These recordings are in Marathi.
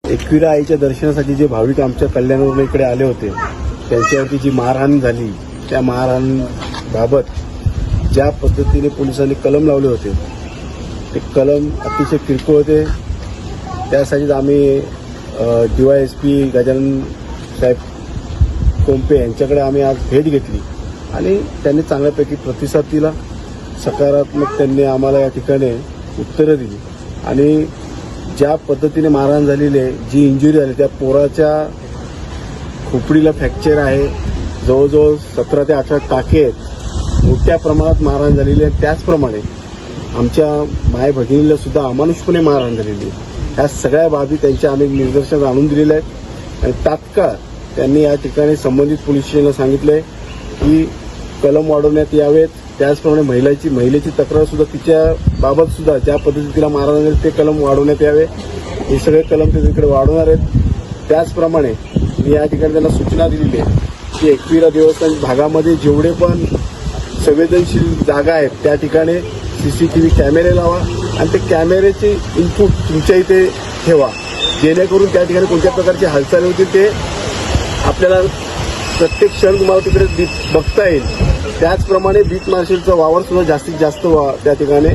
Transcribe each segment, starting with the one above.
एकविरा आईच्या दर्शनासाठी जे भाविक आमच्या कल्याणवरून इकडे आले होते त्यांच्यावरती जी मारहाण झाली त्या मारहाणबाबत ज्या पद्धतीने पोलिसांनी कलम लावले होते ते कलम अतिशय किरकोळ होते. त्यासाठीच आम्ही DYSP गजानन साहेब कोंपे यांच्याकडे आम्ही आज भेट घेतली आणि त्यांनी चांगल्यापैकी प्रतिसाद दिला. सकारात्मक त्यांनी आम्हाला या ठिकाणी उत्तरं दिली आणि ज्या पद्धतीने मारहाण झालेली आहे, जी इंजुरी झाली त्या पोराच्या खोपडीला फ्रॅक्चर आहे, जवळजवळ 17 ते 18 टाके आहेत, मोठ्या प्रमाणात मारहाण झालेली आहे. त्याचप्रमाणे आमच्या माय भगिनीला सुद्धा अमानुषपणे मारहाण झालेली आहे. ह्या सगळ्या बाबी त्यांच्या आम्ही निदर्शनास आणून दिलेल्या आहेत आणि तात्काळ त्यांनी या ठिकाणी संबंधित पोलीस स्टेशनला सांगितलंय की कलम वाढवण्यात यावेत. त्याचप्रमाणे महिलेची तक्रार सुद्धा तिच्या बाबत सुद्धा ज्या पद्धतीने तिला मारहाण झाली ते कलम वाढवण्यात यावे. हे सगळे कलम ते तिकडे वाढवणार आहेत. त्याचप्रमाणे मी या ठिकाणी त्यांना सूचना दिलेली आहे की एकविरा देवस्थान भागामध्ये जेवढे पण संवेदनशील जागा आहेत त्या ठिकाणी CCTV कॅमेरे लावा आणि ते कॅमेऱ्याचे इनपुट तुमच्या इथे ठेवा, जेणेकरून त्या ठिकाणी कोणत्या प्रकारची हालचाल होतील ते आपल्याला प्रत्येक क्षण तुम्हाला तिकडे बघता येईल. त्याचप्रमाणे बीट मार्शलचा वावर सुद्धा जास्तीत जास्त त्या ठिकाणी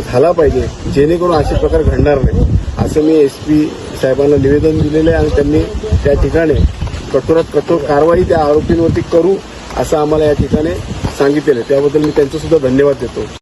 झाला पाहिजे, जेणेकरून असे प्रकार घडणार नाही असं मी SP साहेबांना निवेदन दिलेलं आहे आणि त्यांनी त्या ठिकाणी कठोरात कठोर कारवाई त्या आरोपींवरती करू असं आम्हाला या ठिकाणी सांगितलेलं आहे. त्याबद्दल मी त्यांचा सुद्धा धन्यवाद देतो.